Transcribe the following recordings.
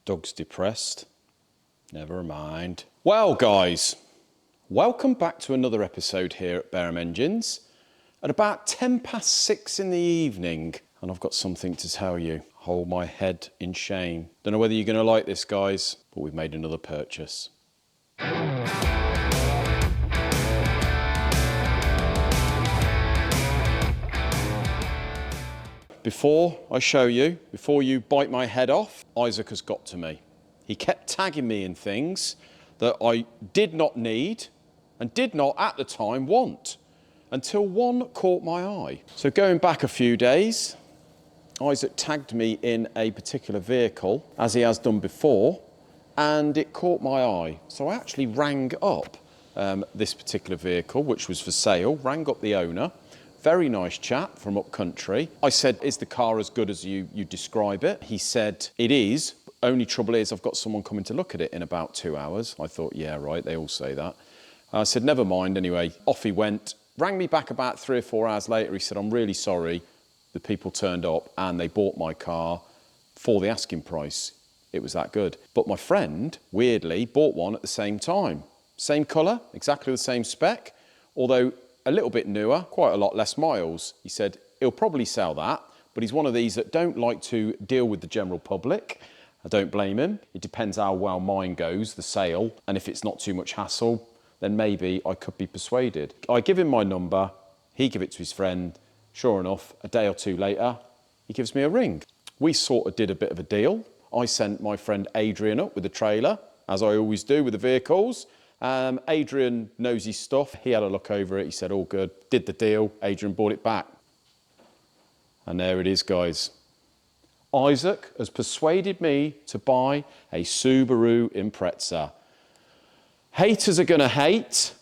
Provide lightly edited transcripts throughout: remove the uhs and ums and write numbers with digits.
Doug's depressed. Never mind. Well, guys, welcome back to another episode here at Barham Engines at about 6:10 in the evening. And I've got something to tell you. Hold my head in shame. Don't know whether you're going to like this, guys, but we've made another purchase. Before I show you, before you bite my head off, Isaac has got to me. He kept tagging me in things that I did not need and did not at the time want, until one caught my eye. So going back a few days, Isaac tagged me in a particular vehicle, as he has done before, and it caught my eye. So I actually rang up this particular vehicle, which was for sale, rang up the owner. Very nice chap from up country. I said, is the car as good as you describe it? He said, it is. Only trouble is I've got someone coming to look at it in about 2 hours. I thought, yeah, right, they all say that. I said, never mind. Anyway, off he went. Rang me back about 3 or 4 hours later. He said, I'm really sorry. The people turned up and they bought my car for the asking price. It was that good. But my friend, weirdly, bought one at the same time. Same colour, exactly the same spec, although a little bit newer, quite a lot less miles. He said, he'll probably sell that, but he's one of these that don't like to deal with the general public. I don't blame him. It depends how well mine goes, the sale, and if it's not too much hassle, then maybe I could be persuaded. I give him my number, he give it to his friend. Sure enough, a day or two later, he gives me a ring. We sort of did a bit of a deal. I sent my friend Adrian up with the trailer, as I always do with the vehicles. Adrian knows his stuff. He had a look over it. He said, all good. Did the deal. Adrian bought it back. And there it is, guys. Isaac has persuaded me to buy a Subaru Impreza. Haters are going to hate.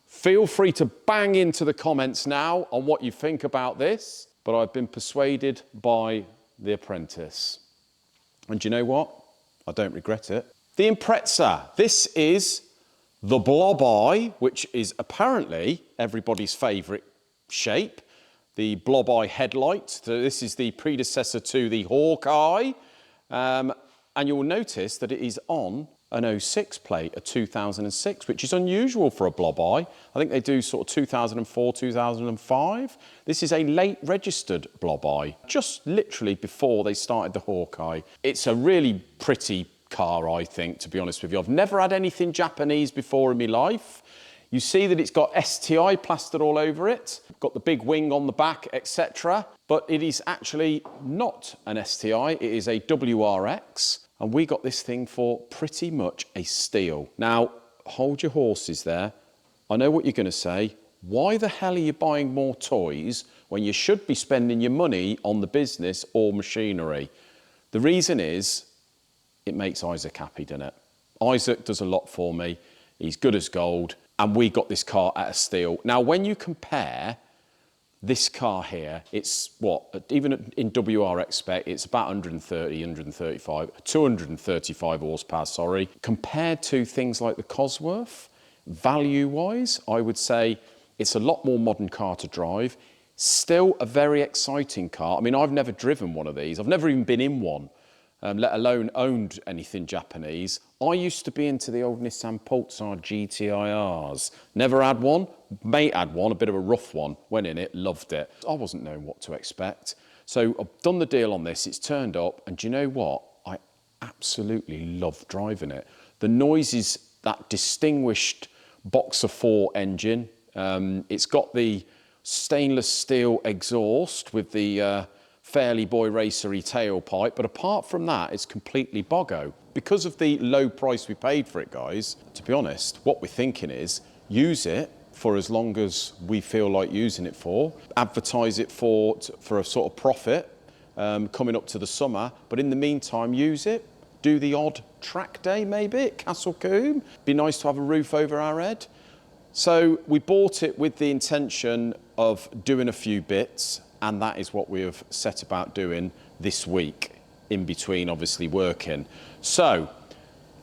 Feel free to bang into the comments now on what you think about this. But I've been persuaded by the apprentice. And do you know what? I don't regret it. The Impreza. This is the blob eye, which is apparently everybody's favourite shape. The blob eye headlight. So this is the predecessor to the hawk eye. And you'll notice that it is on an 06 plate, a 2006, which is unusual for a blob eye. I think they do sort of 2004, 2005. This is a late registered blob eye, just literally before they started the hawk eye. It's a really pretty car, I think, to be honest with you. I've never had anything Japanese before in my life. You see that it's got STI plastered all over it, got the big wing on the back, etc. But it is actually not an STI, it is a WRX. And we got this thing for pretty much a steal. Now, hold your horses there. I know what you're going to say. Why the hell are you buying more toys when you should be spending your money on the business or machinery? The reason is, it makes Isaac happy, doesn't it? Isaac does a lot for me. He's good as gold. And we got this car at a steal. Now, when you compare this car here, it's what, even in WRX spec, it's about 130, 135, 235 horsepower, sorry. Compared to things like the Cosworth, value-wise, I would say it's a lot more modern car to drive. Still a very exciting car. I mean, I've never driven one of these. I've never even been in one. Let alone owned anything Japanese. I used to be into the old Nissan Pulsar GTIRs. Never had one. Mate had one, a bit of a rough one. Went in it, loved it. I wasn't knowing what to expect. So I've done the deal on this. It's turned up. And do you know what? I absolutely love driving it. The noise is that distinguished Boxer 4 engine. It's got the stainless steel exhaust with the fairly boy racery tailpipe, but apart from that, it's completely boggo. Because of the low price we paid for it, guys, to be honest, what we're thinking is use it for as long as we feel like using it for, advertise it for a sort of profit coming up to the summer, but in the meantime, use it, do the odd track day maybe at Castle Combe. Be nice to have a roof over our head. So we bought it with the intention of doing a few bits, and that is what we have set about doing this week, in between obviously working. So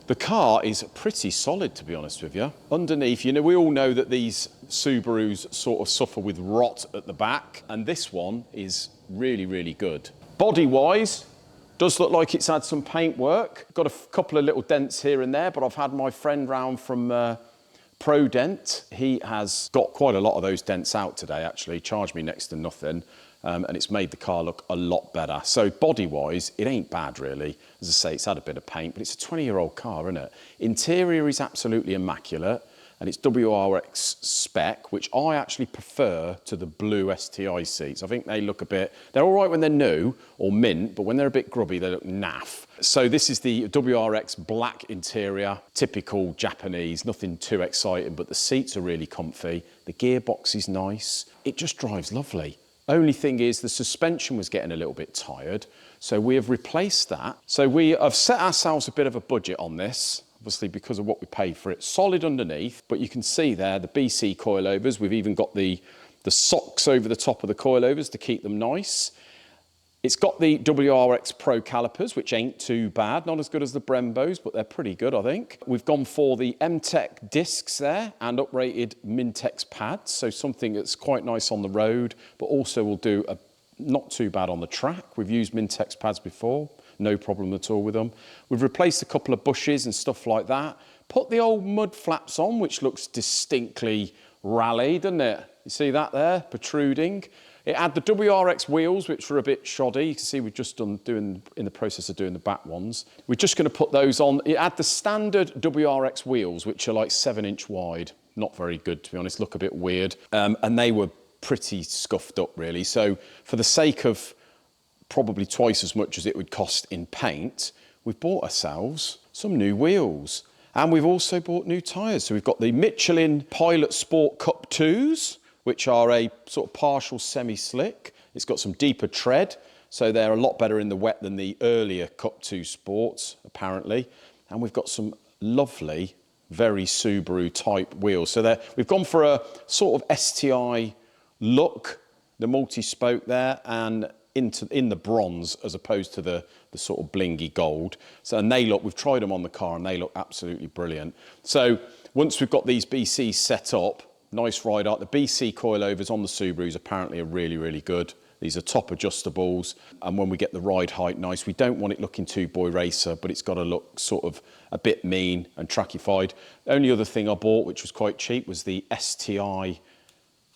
the car is pretty solid, to be honest with you. Underneath, you know, we all know that these Subarus sort of suffer with rot at the back, and this one is really, really good. Body-wise, Does look like it's had some paint work. Got a couple of little dents here and there, but I've had my friend round from Pro Dent. He has got quite a lot of those dents out today, actually. Charged me next to nothing. And it's made the car look a lot better. So body-wise, it ain't bad, really. As I say, it's had a bit of paint, but it's a 20-year-old car, isn't it? Interior is absolutely immaculate, and it's WRX spec, which I actually prefer to the blue STI seats. I think they look a bit... They're all right when they're new or mint, but when they're a bit grubby, they look naff. So this is the WRX black interior, typical Japanese, nothing too exciting, but the seats are really comfy. The gearbox is nice. It just drives lovely. Only thing is the suspension was getting a little bit tired, so we have replaced that. So we have set ourselves a bit of a budget on this, obviously because of what we paid for it. Solid underneath, but you can see there the BC coilovers. We've even got the socks over the top of the coilovers to keep them nice. It's got the WRX Pro calipers, which ain't too bad. Not as good as the Brembos, but they're pretty good, I think. We've gone for the M-Tech discs there and uprated Mintex pads, so something that's quite nice on the road, but also will do not too bad on the track. We've used Mintex pads before, no problem at all with them. We've replaced a couple of bushes and stuff like that. Put the old mud flaps on, which looks distinctly rally, doesn't it? You see that there, protruding? It had the WRX wheels, which were a bit shoddy. You can see we've just in the process of doing the back ones. We're just going to put those on. It had the standard WRX wheels, which are like 7-inch wide. Not very good, to be honest, look a bit weird. And they were pretty scuffed up, really. So for the sake of probably twice as much as it would cost in paint, we've bought ourselves some new wheels. And we've also bought new tyres. So we've got the Michelin Pilot Sport Cup 2s, which are a sort of partial semi-slick. It's got some deeper tread, so they're a lot better in the wet than the earlier Cup 2 Sports, apparently. And we've got some lovely, very Subaru type wheels. So we've gone for a sort of STI look, the multi-spoke there, and in the bronze as opposed to the sort of blingy gold. So, and we've tried them on the car and they look absolutely brilliant. So once we've got these BCs set up, nice ride out. The BC coilovers on the Subarus apparently are really, really good. These are top adjustables. And when we get the ride height nice, we don't want it looking too boy racer, but it's got to look sort of a bit mean and trackified. The only other thing I bought, which was quite cheap, was the STI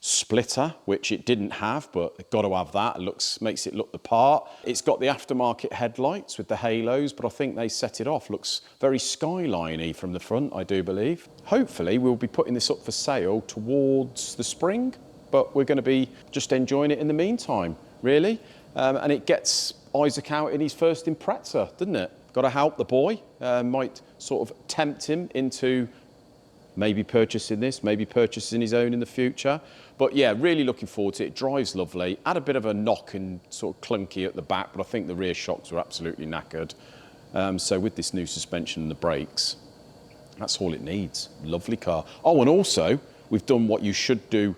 splitter, which it didn't have, but got to have that. It makes it look the part. It's got the aftermarket headlights with the halos, but I think they set it off. Looks very skyline-y from the front, I do believe. Hopefully, we'll be putting this up for sale towards the spring, but we're going to be just enjoying it in the meantime, really. And it gets Isaac out in his first Impreza, doesn't it? Got to help the boy. Might sort of tempt him into maybe purchasing this, maybe purchasing his own in the future. But yeah, really looking forward to it. It drives lovely. Had a bit of a knock and sort of clunky at the back, but I think the rear shocks were absolutely knackered. So with this new suspension and the brakes, that's all it needs. Lovely car. Oh, and also, we've done what you should do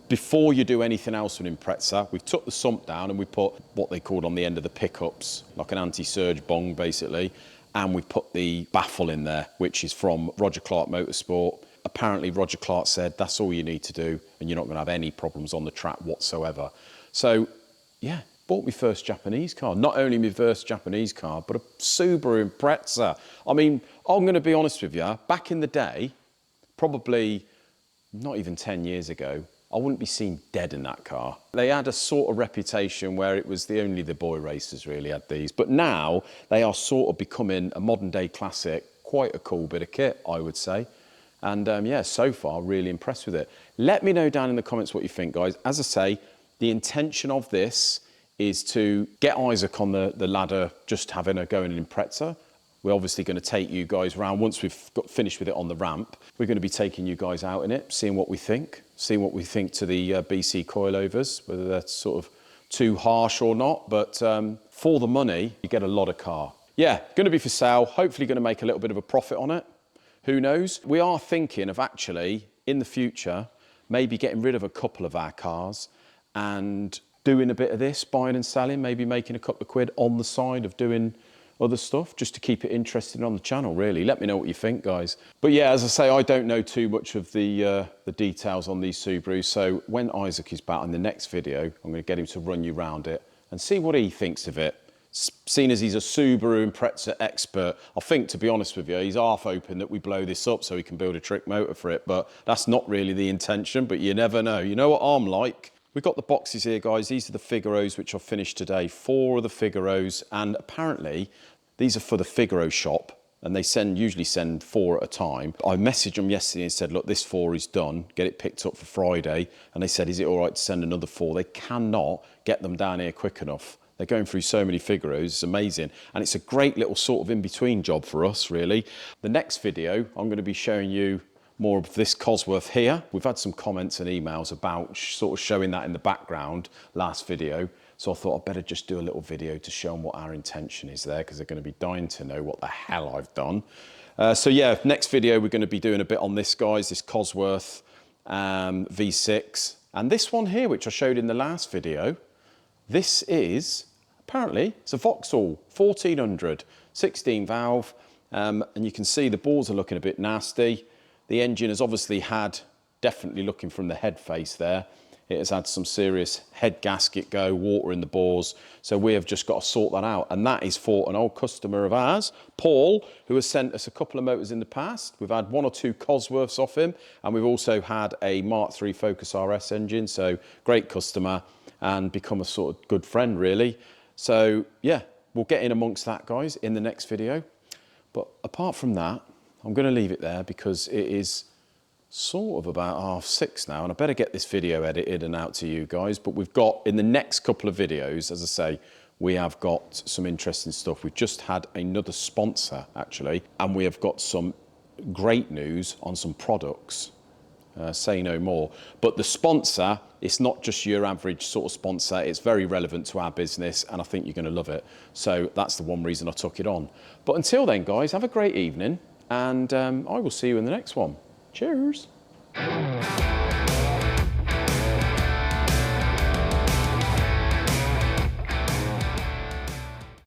before you do anything else with Impreza. We've took the sump down and we put what they called on the end of the pickups, like an anti-surge bong, basically. And we put the baffle in there, which is from Roger Clark Motorsport. Apparently, Roger Clark said that's all you need to do, and you're not going to have any problems on the track whatsoever. So, yeah, bought my first Japanese car. Not only my first Japanese car, but a Subaru Impreza. I mean, I'm going to be honest with you, back in the day, probably not even 10 years ago, I wouldn't be seen dead in that car. They had a sort of reputation where it was only the boy racers really had these. But now they are sort of becoming a modern day classic, quite a cool bit of kit, I would say. And yeah, so far, really impressed with it. Let me know down in the comments what you think, guys. As I say, the intention of this is to get Isaac on the ladder, just having a go in an Impreza. We're obviously going to take you guys around. Once we've got finished with it on the ramp, we're going to be taking you guys out in it, seeing what we think to the BC coilovers, whether they're sort of too harsh or not. But for the money, you get a lot of car. Yeah, going to be for sale. Hopefully going to make a little bit of a profit on it. Who knows? We are thinking of actually, in the future, maybe getting rid of a couple of our cars and doing a bit of this, buying and selling, maybe making a couple of quid on the side of doing other stuff, just to keep it interesting on the channel, really. Let me know what you think, guys. But yeah, as I say, I don't know too much of the details on these Subarus, so when Isaac is back in the next video, I'm going to get him to run you around it and see what he thinks of it. Seen as he's a Subaru Impreza expert, I think, to be honest with you, he's half hoping that we blow this up so he can build a trick motor for it, but that's not really the intention, but you never know. You know what I'm like. We've got the boxes here, guys. These are the Figaros, which I've finished today. 4 of the Figaros, and apparently these are for the Figaro shop, and they usually send 4 at a time. I messaged them yesterday and said, look, this 4 is done. Get it picked up for Friday. And they said, is it all right to send another 4? They cannot get them down here quick enough. They're going through so many Figaros, it's amazing. And it's a great little sort of in-between job for us, really. The next video, I'm going to be showing you more of this Cosworth here. We've had some comments and emails about sort of showing that in the background last video. So I thought I'd better just do a little video to show them what our intention is there, because they're going to be dying to know what the hell I've done. So yeah, next video we're going to be doing a bit on this, guys, this Cosworth V6. And this one here, which I showed in the last video, this is, apparently, it's a Vauxhall 1400, 16 valve. And you can see the balls are looking a bit nasty. The engine has obviously had, definitely looking from the head face there, it has had some serious head gasket go, water in the bores. So we have just got to sort that out. And that is for an old customer of ours, Paul, who has sent us a couple of motors in the past. We've had 1 or 2 Cosworths off him, and we've also had a Mark III Focus RS engine. So great customer, and become a sort of good friend, really. So yeah, we'll get in amongst that, guys, in the next video. But apart from that, I'm going to leave it there because it is sort of about 6:30 now, and I better get this video edited and out to you guys. But we've got, in the next couple of videos, as I say, we have got some interesting stuff. We've just had another sponsor, actually, and we have got some great news on some products. Say no more. But the sponsor, it's not just your average sort of sponsor. It's very relevant to our business, and I think you're going to love it. So that's the one reason I took it on. But until then, guys, have a great evening, and I will see you in the next one. Cheers.